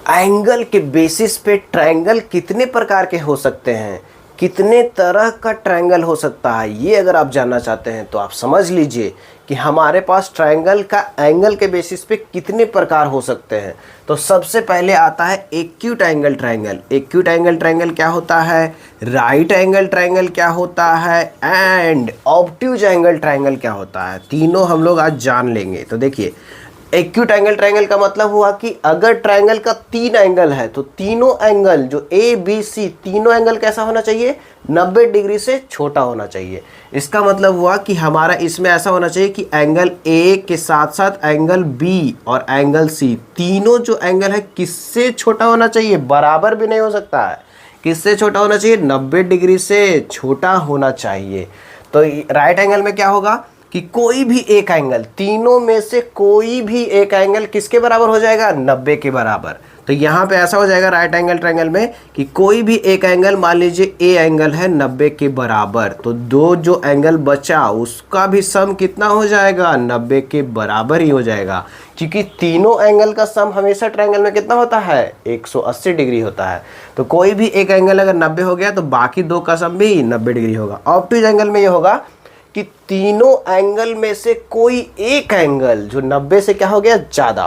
Angle के basis पे triangle कितने प्रकार के हो सकते हैं, कितने तरह का ट्रायंगल हो सकता है, ये अगर आप जानना चाहते हैं तो आप समझ लीजिए कि हमारे पास ट्रायंगल का एंगल के बेसिस पे कितने प्रकार हो सकते हैं। तो सबसे पहले आता है acute angle triangle. Acute angle triangle क्या होता है, राइट एंगल ट्रायंगल क्या होता है, एंड ऑब्ट्यूज एंगल ट्रायंगल क्या होता है। तीनों हम लोग आज जान लेंगे। तो देखिए, एक्यूट एंगल ट्रायंगल का मतलब हुआ कि अगर ट्रायंगल का 3 एंगल है तो तीनों एंगल जो ए बी सी तीनों एंगल कैसा होना चाहिए, 90 डिग्री से छोटा होना चाहिए। इसका मतलब हुआ कि हमारा इसमें ऐसा होना चाहिए कि एंगल ए के साथ साथ एंगल बी और एंगल सी तीनों जो एंगल है किससे छोटा होना चाहिए, बराबर भी नहीं हो सकता है, किससे छोटा होना चाहिए, 90 डिग्री से छोटा होना चाहिए। तो राइट एंगल में क्या होगा कि कोई भी एक एंगल, तीनों में से कोई भी एक एंगल किसके बराबर हो जाएगा, 90 के बराबर। तो यहाँ पे ऐसा हो जाएगा राइट एंगल ट्रायंगल में कि कोई भी एक एंगल, मान लीजिए ए एंगल है 90 के बराबर, तो दो जो एंगल बचा उसका भी सम कितना हो जाएगा, 90 के बराबर ही हो जाएगा। क्योंकि तीनों एंगल का सम हमेशा ट्रायंगल में कितना होता है, 180 डिग्री होता है। तो कोई भी एक एंगल अगर 90 हो गया तो बाकी दो का सम भी 90 डिग्री होगा। ऑब्ट्यूज एंगल में ये होगा कि तीनों एंगल में से कोई एक एंगल जो 90 से क्या हो गया, ज़्यादा।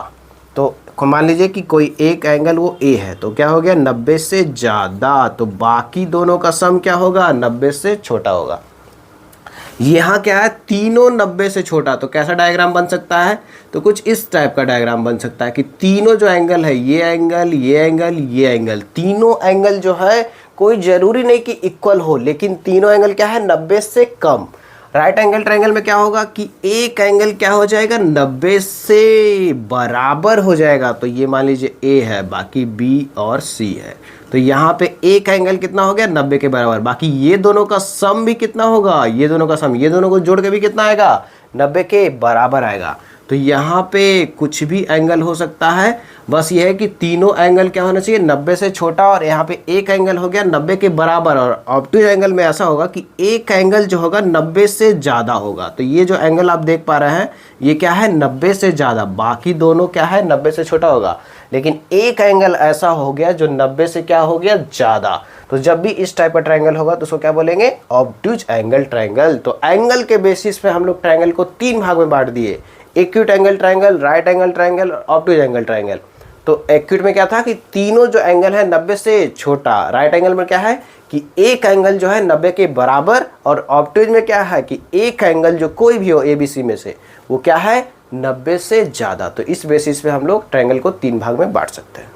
तो मान लीजिए कि कोई एक एंगल वो ए है तो क्या हो गया, 90 से ज़्यादा, तो बाकी दोनों का सम क्या होगा, 90 से छोटा होगा। यहाँ क्या है, तीनों 90 से छोटा, तो कैसा डायग्राम बन सकता है, तो कुछ इस टाइप का डायग्राम बन सकता है कि तीनों जो एंगल है, ये एंगल, ये एंगल, ये एंगल, तीनों एंगल जो है कोई ज़रूरी नहीं कि इक्वल हो, लेकिन तीनों एंगल क्या है, 90 से कम। राइट एंगल ट्रायंगल में क्या होगा कि एक एंगल क्या हो जाएगा, 90 से बराबर हो जाएगा। तो ये मान लीजिए ए है, बाकी बी और सी है, तो यहाँ पे एक एंगल कितना हो गया, 90 के बराबर। बाकी ये दोनों का सम भी कितना होगा, ये दोनों का सम, ये दोनों को जोड़ के भी कितना आएगा, 90 के बराबर आएगा। तो यहाँ पे कुछ भी एंगल हो सकता है, बस ये है कि तीनों एंगल क्या होना चाहिए, 90 से छोटा, और यहाँ पे एक एंगल हो गया 90 के बराबर। और ऑब्ट्यूज एंगल में ऐसा होगा कि एक एंगल जो होगा 90 से ज़्यादा होगा। तो ये जो एंगल आप देख पा रहे हैं ये क्या है, 90 से ज़्यादा, बाकी दोनों क्या है, 90 से छोटा होगा। लेकिन एक एंगल ऐसा हो गया जो 90 से क्या हो गया, ज़्यादा। तो जब भी इस टाइप का ट्रायंगल होगा तो उसको क्या बोलेंगे, ऑब्ट्यूज एंगल ट्रायंगल। तो एंगल के बेसिस पे हम लोग ट्रायंगल को 3 भाग में बांट दिए, acute angle triangle, right angle triangle और ऑब्ट्यूज एंगल ट्रायंगल। तो एक्यूट में क्या था कि तीनों जो एंगल है 90 से छोटा, राइट एंगल में क्या है कि एक एंगल जो है 90 के बराबर, और ऑब्ट्यूज में क्या है कि एक एंगल जो कोई भी हो ए बी सी में से वो क्या है, 90 से ज़्यादा। तो इस बेसिस पे हम लोग ट्रायंगल को 3 भाग में बांट सकते हैं।